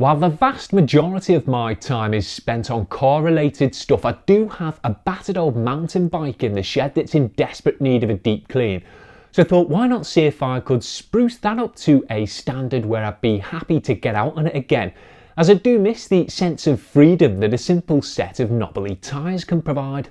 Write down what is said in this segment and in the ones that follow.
While the vast majority of my time is spent on car related stuff, I do have a battered old mountain bike in the shed that's in desperate need of a deep clean. So I thought, why not see if I could spruce that up to a standard where I'd be happy to get out on it again, as I do miss the sense of freedom that a simple set of knobbly tyres can provide.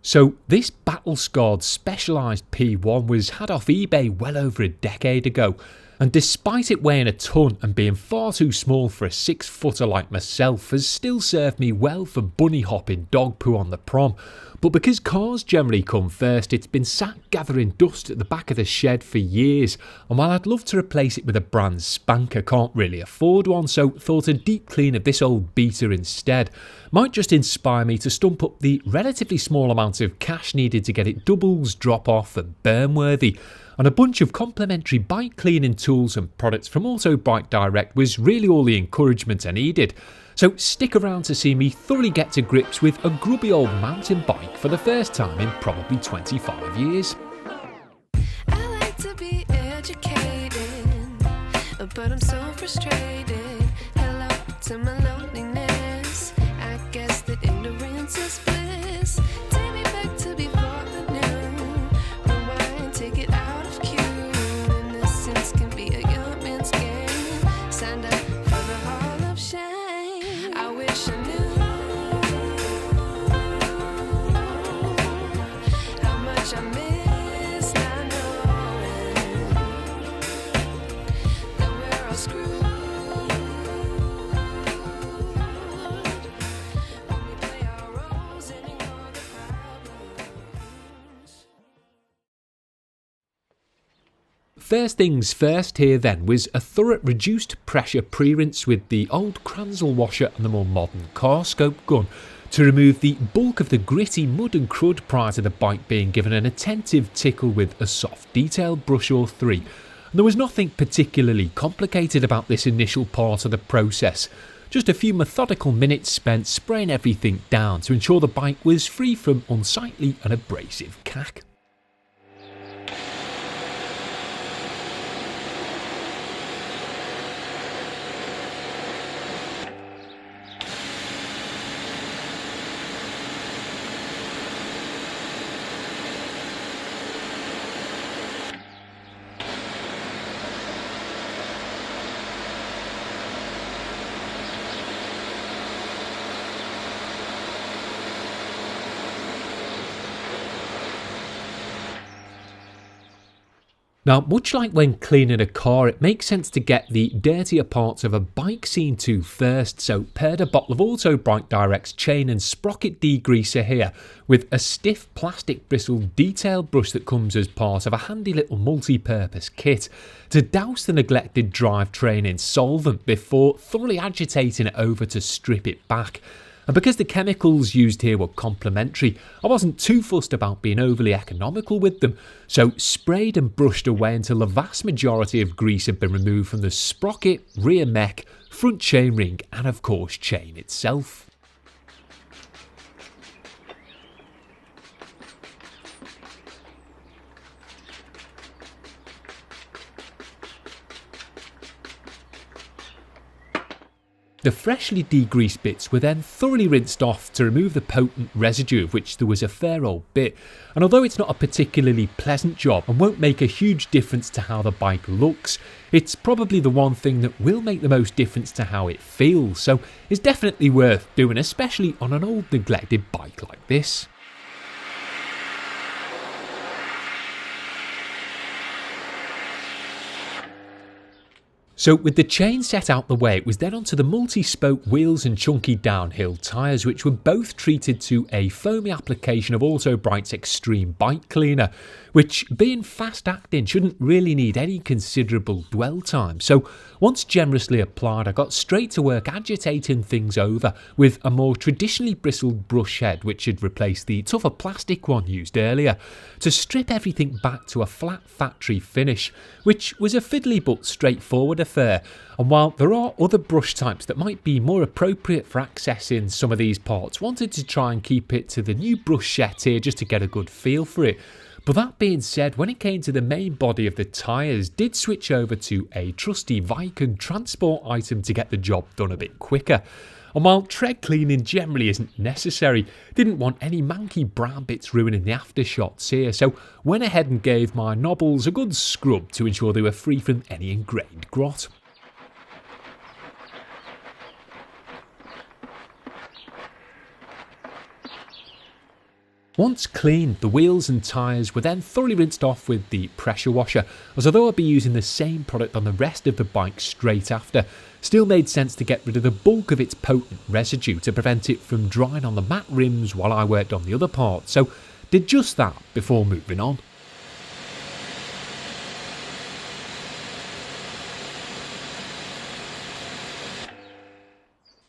So this battle-scarred specialised P1 was had off eBay well over a decade ago, and despite it weighing a ton and being far too small for a 6-footer like myself, has still served me well for bunny hopping dog poo on the prom. But because cars generally come first, it's been sat gathering dust at the back of the shed for years, and while I'd love to replace it with a brand spanker, can't really afford one, so thought a deep clean of this old beater instead might just inspire me to stump up the relatively small amount of cash needed to get it doubles, drop off and burn worthy. And a bunch of complimentary bike cleaning tools and products from Autobike Direct was really all the encouragement I needed. So stick around to see me thoroughly get to grips with a grubby old mountain bike for the first time in probably 25 years. I like to be educated, but I'm so frustrated. Hello to my loneliness. I guess that ignorance is bliss. Take me back to before I knew. Rewind, take it out of cue. Innocence can be a young man's game. Signed up for the hall of shame. I wish I knew how much I miss not knowing that we're all screwed when we play our roles and ignore the problems. First things first here then was a thorough reduced pressure pre-rinse with the old Kranzle washer and the more modern Carscope gun to remove the bulk of the gritty mud and crud prior to the bike being given an attentive tickle with a soft detail brush or three. And there was nothing particularly complicated about this initial part of the process. Just a few methodical minutes spent spraying everything down to ensure the bike was free from unsightly and abrasive cack. Now, much like when cleaning a car, it makes sense to get the dirtier parts of a bike seen to first, so paired a bottle of Autobike Direct's chain and sprocket degreaser here with a stiff plastic bristle detail brush that comes as part of a handy little multi-purpose kit to douse the neglected drivetrain in solvent before thoroughly agitating it over to strip it back. And because the chemicals used here were complementary, I wasn't too fussed about being overly economical with them, so sprayed and brushed away until the vast majority of grease had been removed from the sprocket, rear mech, front chainring and of course chain itself. The freshly degreased bits were then thoroughly rinsed off to remove the potent residue, of which there was a fair old bit, and although it's not a particularly pleasant job and won't make a huge difference to how the bike looks, it's probably the one thing that will make the most difference to how it feels, so it's definitely worth doing, especially on an old neglected bike like this. So with the chain set out the way, it was then onto the multi-spoke wheels and chunky downhill tyres, which were both treated to a foamy application of Autobrite's Extreme Bike Cleaner, which, being fast acting, shouldn't really need any considerable dwell time. So once generously applied, I got straight to work agitating things over with a more traditionally bristled brush head, which had replaced the tougher plastic one used earlier, to strip everything back to a flat factory finish, which was a fiddly but straightforward affair. And while there are other brush types that might be more appropriate for accessing some of these parts, wanted to try and keep it to the new brush set here just to get a good feel for it. But that being said, when it came to the main body of the tyres, did switch over to a trusty Vikan transport item to get the job done a bit quicker. And while tread cleaning generally isn't necessary, didn't want any manky brown bits ruining the aftershots here, so went ahead and gave my knobbles a good scrub to ensure they were free from any ingrained grot. Once cleaned, the wheels and tyres were then thoroughly rinsed off with the pressure washer, as although I'd be using the same product on the rest of the bike straight after, still made sense to get rid of the bulk of its potent residue to prevent it from drying on the matte rims while I worked on the other parts, so did just that before moving on.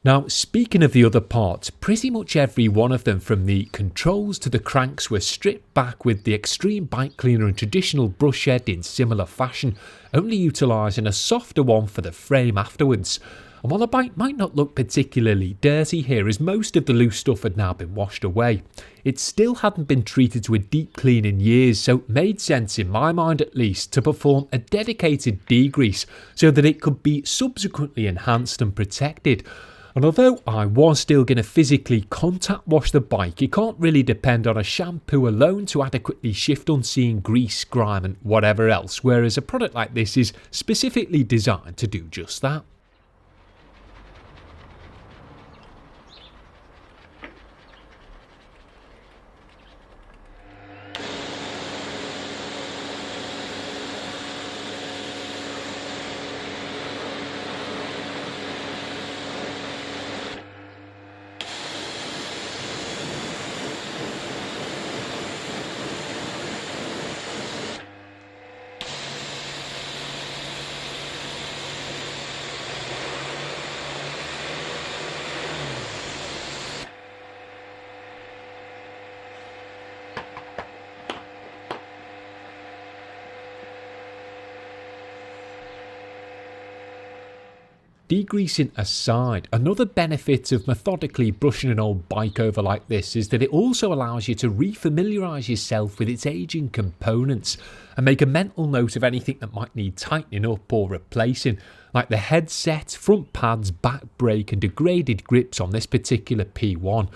Now, speaking of the other parts, pretty much every one of them, from the controls to the cranks, were stripped back with the extreme bike cleaner and traditional brush head in similar fashion, only utilising a softer one for the frame afterwards. And while the bike might not look particularly dirty here, as most of the loose stuff had now been washed away, it still hadn't been treated to a deep clean in years, so it made sense, in my mind at least, to perform a dedicated degrease so that it could be subsequently enhanced and protected. And although I was still going to physically contact wash the bike, you can't really depend on a shampoo alone to adequately shift unseen grease, grime and whatever else, whereas a product like this is specifically designed to do just that. Degreasing aside, another benefit of methodically brushing an old bike over like this is that it also allows you to refamiliarise yourself with its aging components and make a mental note of anything that might need tightening up or replacing, like the headset, front pads, back brake and degraded grips on this particular P1.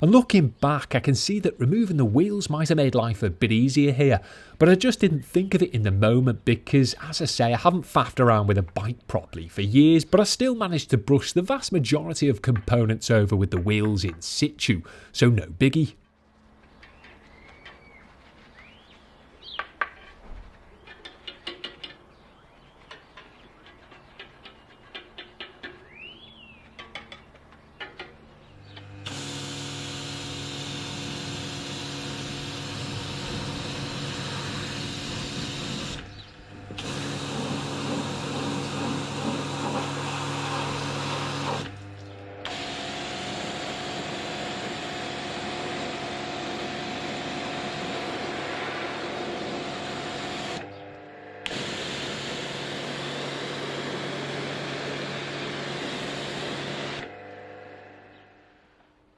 And looking back, I can see that removing the wheels might have made life a bit easier here, but I just didn't think of it in the moment because, as I say, I haven't faffed around with a bike properly for years, but I still managed to brush the vast majority of components over with the wheels in situ, so no biggie.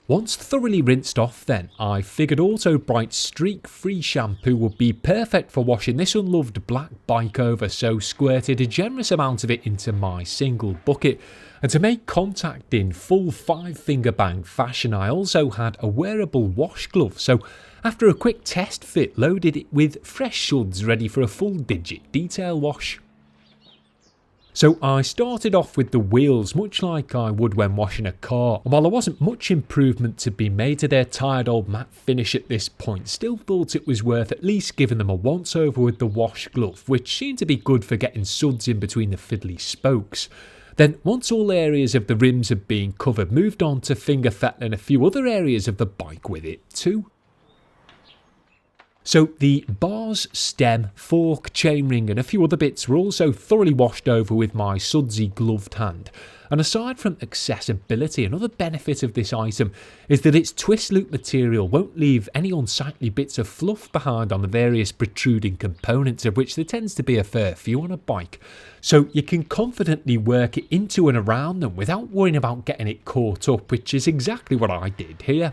Once thoroughly rinsed off then, I figured Auto Bright's streak-free shampoo would be perfect for washing this unloved black bike over, so squirted a generous amount of it into my single bucket. And to make contact in full 5-finger bang fashion, I also had a wearable wash glove, so after a quick test fit, loaded it with fresh suds ready for a full digit detail wash. So I started off with the wheels, much like I would when washing a car, and while there wasn't much improvement to be made to their tired old matte finish at this point, still thought it was worth at least giving them a once over with the wash glove, which seemed to be good for getting suds in between the fiddly spokes. Then once all areas of the rims had been covered, moved on to finger fettling a few other areas of the bike with it too. So the bars, stem, fork, chainring and a few other bits were also thoroughly washed over with my sudsy gloved hand. And aside from accessibility, another benefit of this item is that its twist loop material won't leave any unsightly bits of fluff behind on the various protruding components, of which there tends to be a fair few on a bike. So you can confidently work it into and around them without worrying about getting it caught up, which is exactly what I did here.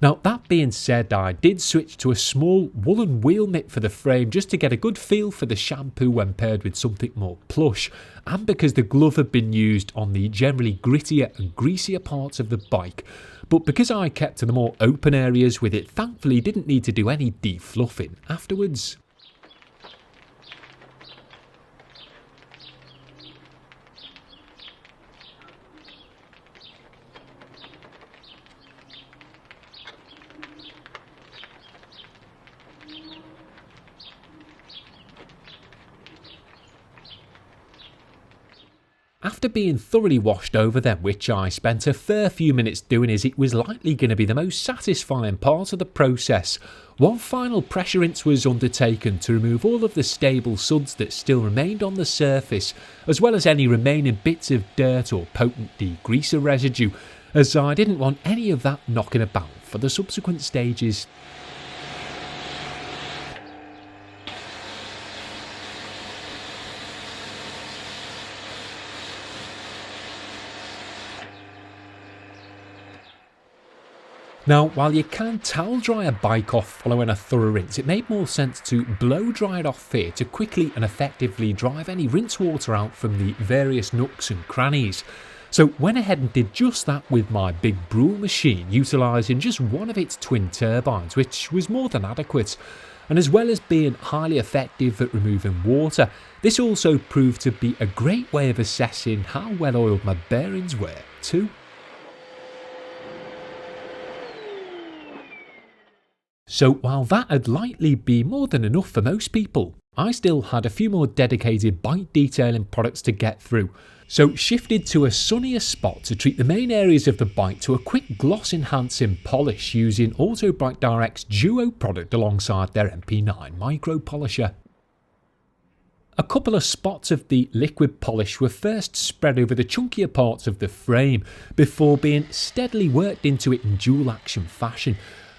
Now that being said, I did switch to a small woolen wheel mitt for the frame just to get a good feel for the shampoo when paired with something more plush, and because the glove had been used on the generally grittier and greasier parts of the bike. But because I kept to the more open areas with it, thankfully didn't need to do any defluffing afterwards. After being thoroughly washed over then, which I spent a fair few minutes doing as it was likely going to be the most satisfying part of the process, one final pressure rinse was undertaken to remove all of the stable suds that still remained on the surface, as well as any remaining bits of dirt or potent degreaser residue, as I didn't want any of that knocking about for the subsequent stages. Now, while you can towel dry a bike off following a thorough rinse, it made more sense to blow dry it off here to quickly and effectively drive any rinse water out from the various nooks and crannies. So went ahead and did just that with my big Bruhl machine, utilising just one of its twin turbines, which was more than adequate. And as well as being highly effective at removing water, this also proved to be a great way of assessing how well oiled my bearings were too. So while that would likely be more than enough for most people, I still had a few more dedicated bike detailing products to get through, so shifted to a sunnier spot to treat the main areas of the bike to a quick gloss enhancing polish using Auto Bike Direct's Duo product alongside their MP9 micro polisher. A couple of spots of the liquid polish were first spread over the chunkier parts of the frame before being steadily worked into it in dual action fashion.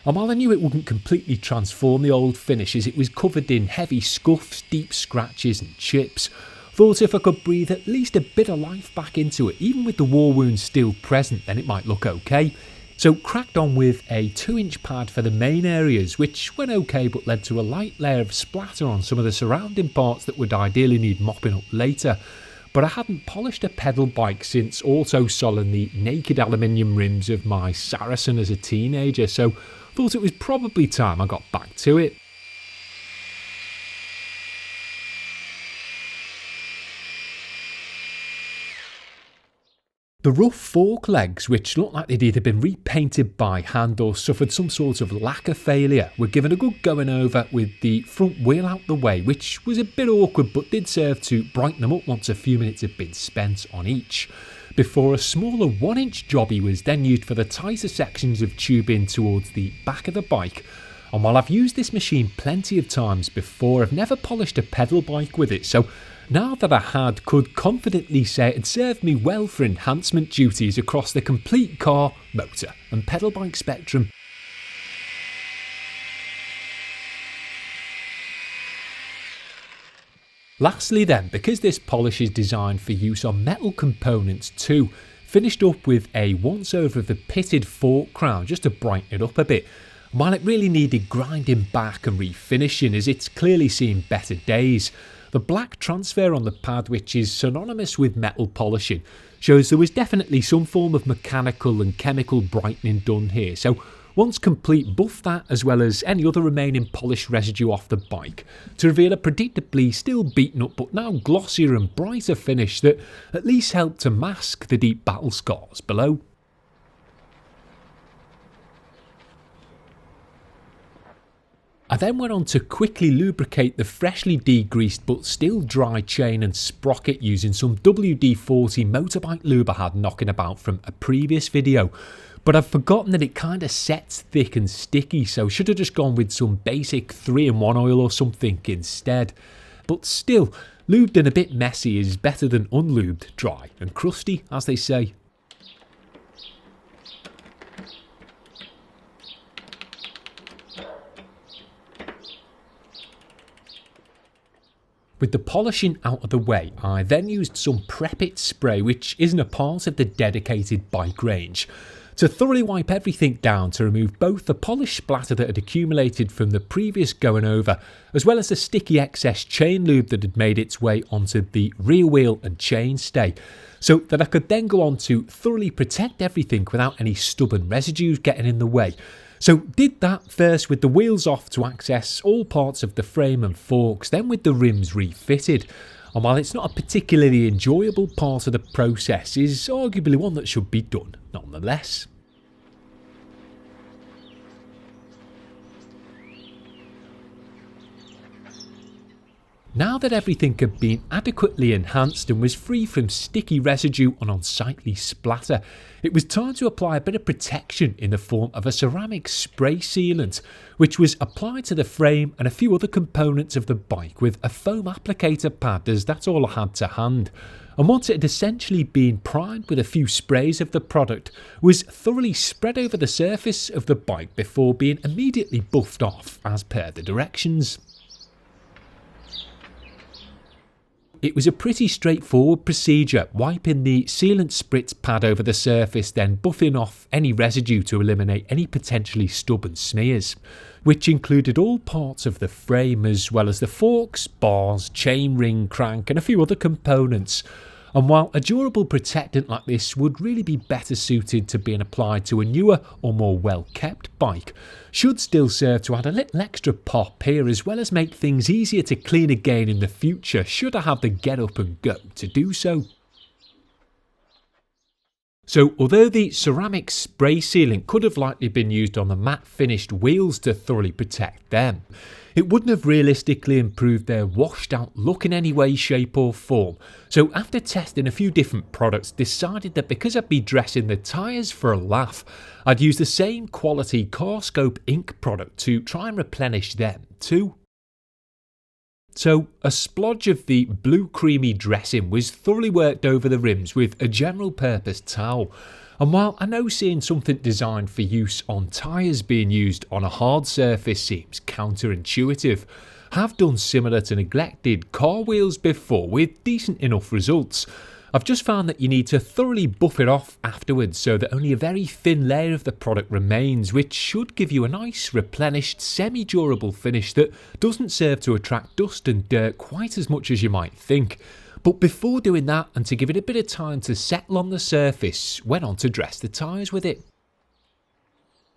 And while I knew it wouldn't completely transform the old finish as it was covered in heavy scuffs, deep scratches and chips, thought if I could breathe at least a bit of life back into it, even with the war wounds still present, then it might look okay. So cracked on with a 2-inch pad for the main areas, which went okay but led to a light layer of splatter on some of the surrounding parts that would ideally need mopping up later. But I hadn't polished a pedal bike since also soling the naked aluminium rims of my Saracen as a teenager, so thought it was probably time I got back to it. The rough fork legs, which looked like they'd either been repainted by hand or suffered some sort of lacquer failure, were given a good going over with the front wheel out the way, which was a bit awkward but did serve to brighten them up once a few minutes had been spent on each. Before a smaller 1-inch jobby was then used for the tighter sections of tubing towards the back of the bike. And while I've used this machine plenty of times before, I've never polished a pedal bike with it, so now that I could confidently say it had served me well for enhancement duties across the complete car, motor and pedal bike spectrum. Lastly then, because this polish is designed for use on metal components too, finished up with a once over of the pitted fork crown just to brighten it up a bit. While it really needed grinding back and refinishing as it's clearly seen better days, the black transfer on the pad, which is synonymous with metal polishing, shows there was definitely some form of mechanical and chemical brightening done here. So once complete, buff that as well as any other remaining polish residue off the bike to reveal a predictably still beaten up but now glossier and brighter finish that at least helped to mask the deep battle scars below. I then went on to quickly lubricate the freshly degreased but still dry chain and sprocket using some WD-40 motorbike lube I had knocking about from a previous video. But I've forgotten that it kind of sets thick and sticky, so should have just gone with some basic 3-in-1 oil or something instead. But still, lubed and a bit messy is better than unlubed, dry and crusty, as they say. With the polishing out of the way, I then used some Prep It spray, which isn't a part of the dedicated bike range, to thoroughly wipe everything down to remove both the polish splatter that had accumulated from the previous going over, as well as the sticky excess chain lube that had made its way onto the rear wheel and chain stay, so that I could then go on to thoroughly protect everything without any stubborn residues getting in the way. So did that first with the wheels off to access all parts of the frame and forks, then with the rims refitted. And while it's not a particularly enjoyable part of the process, is arguably one that should be done nonetheless. Now that everything had been adequately enhanced and was free from sticky residue and unsightly splatter, it was time to apply a bit of protection in the form of a ceramic spray sealant, which was applied to the frame and a few other components of the bike with a foam applicator pad, as that's all I had to hand. And once it had essentially been primed with a few sprays of the product, was thoroughly spread over the surface of the bike before being immediately buffed off as per the directions. It was a pretty straightforward procedure, wiping the sealant spritz pad over the surface, then buffing off any residue to eliminate any potentially stubborn smears, which included all parts of the frame as well as the forks, bars, chain ring, crank and a few other components. And while a durable protectant like this would really be better suited to being applied to a newer or more well kept bike, should still serve to add a little extra pop here, as well as make things easier to clean again in the future should I have the get up and go to do so. So although the ceramic spray sealant could have likely been used on the matte finished wheels to thoroughly protect them, it wouldn't have realistically improved their washed out look in any way, shape or form. So after testing a few different products, decided that because I'd be dressing the tyres for a laugh, I'd use the same quality Carscope ink product to try and replenish them too. So a splodge of the blue creamy dressing was thoroughly worked over the rims with a general purpose towel. And while I know seeing something designed for use on tyres being used on a hard surface seems counterintuitive, I have done similar to neglected car wheels before with decent enough results. I've just found that you need to thoroughly buff it off afterwards so that only a very thin layer of the product remains, which should give you a nice replenished semi-durable finish that doesn't serve to attract dust and dirt quite as much as you might think. But before doing that, and to give it a bit of time to settle on the surface, went on to dress the tyres with it.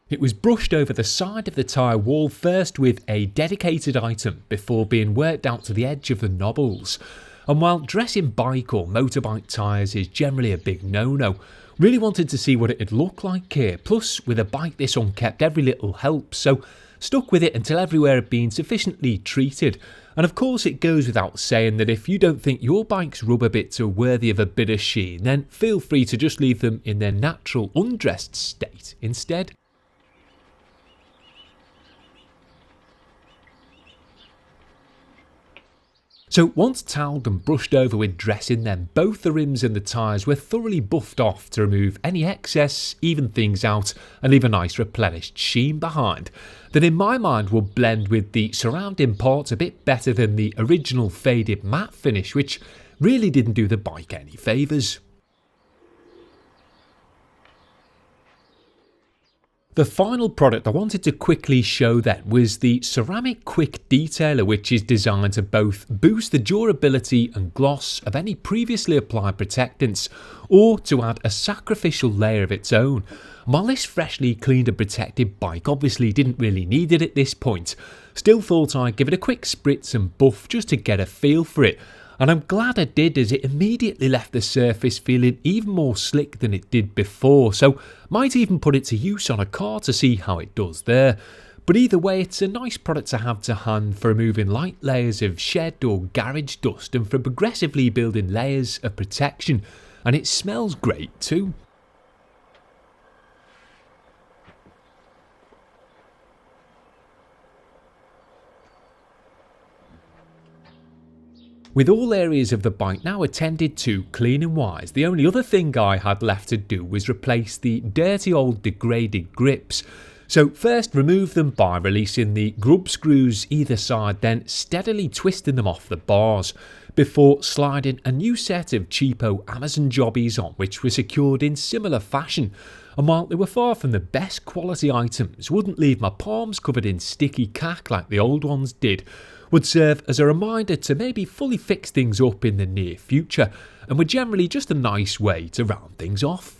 It was brushed over the side of the tyre wall first with a dedicated item before being worked out to the edge of the knobbles. And while dressing bike or motorbike tyres is generally a big no-no, really wanted to see what it'd look like here. Plus, with a bike this unkept, every little helps, so stuck with it until everywhere had been sufficiently treated. And of course it goes without saying that if you don't think your bike's rubber bits are worthy of a bit of sheen, then feel free to just leave them in their natural undressed state instead. So once toweled and brushed over with dressing, then both the rims and the tyres were thoroughly buffed off to remove any excess, even things out and leave a nice replenished sheen behind that in my mind will blend with the surrounding parts a bit better than the original faded matte finish, which really didn't do the bike any favours. The final product I wanted to quickly show then was the ceramic quick detailer, which is designed to both boost the durability and gloss of any previously applied protectants or to add a sacrificial layer of its own. While this freshly cleaned and protected bike obviously didn't really need it at this point, still thought I'd give it a quick spritz and buff just to get a feel for it. And I'm glad I did, as it immediately left the surface feeling even more slick than it did before, so might even put it to use on a car to see how it does there. But either way, it's a nice product to have to hand for removing light layers of shed or garage dust and for progressively building layers of protection, and it smells great too. With all areas of the bike now attended to cleaning wise, the only other thing I had left to do was replace the dirty old degraded grips. So first remove them by releasing the grub screws either side, then steadily twisting them off the bars, before sliding a new set of cheapo Amazon jobbies on, which were secured in similar fashion. And while they were far from the best quality items, wouldn't leave my palms covered in sticky cack like the old ones did, would serve as a reminder to maybe fully fix things up in the near future, and were generally just a nice way to round things off.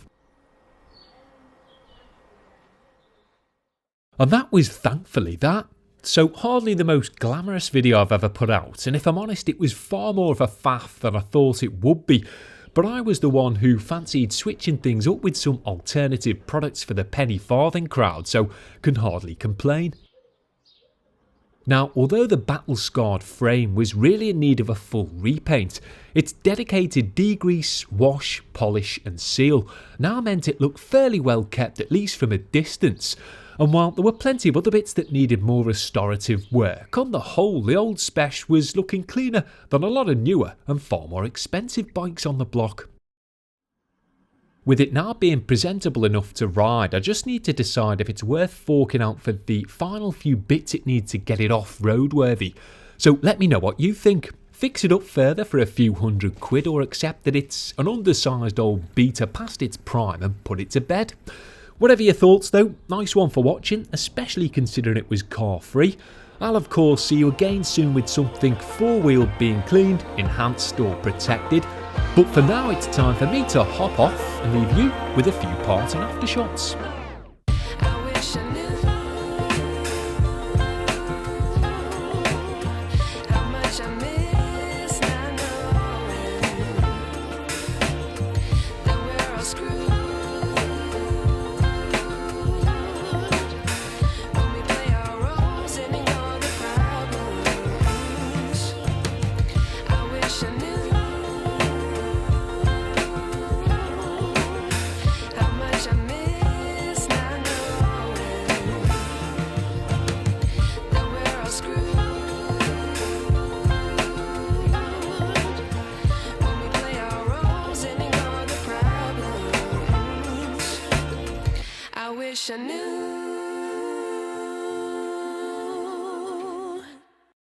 And that was thankfully that. So hardly the most glamorous video I've ever put out, and if I'm honest, it was far more of a faff than I thought it would be. But I was the one who fancied switching things up with some alternative products for the penny farthing crowd, so can hardly complain. Now, although the battle-scarred frame was really in need of a full repaint, its dedicated degrease, wash, polish and seal now meant it looked fairly well kept, at least from a distance. And while there were plenty of other bits that needed more restorative work, on the whole the old Spesh was looking cleaner than a lot of newer and far more expensive bikes on the block. With it now being presentable enough to ride, I just need to decide if it's worth forking out for the final few bits it needs to get it off-road worthy. So let me know what you think. Fix it up further for a few £100 or accept that it's an undersized old beater past its prime and put it to bed. Whatever your thoughts though, nice one for watching, especially considering it was car free. I'll of course see you again soon with something four-wheeled being cleaned, enhanced or protected. But for now it's time for me to hop off and leave you with a few parting aftershots. I wish I knew how much I miss not knowing that we're all screwed when we play our roles and ignore the problems. I wish I knew how much I miss not knowing that we're all screwed when we play our roles and ignore the problems. I wish I knew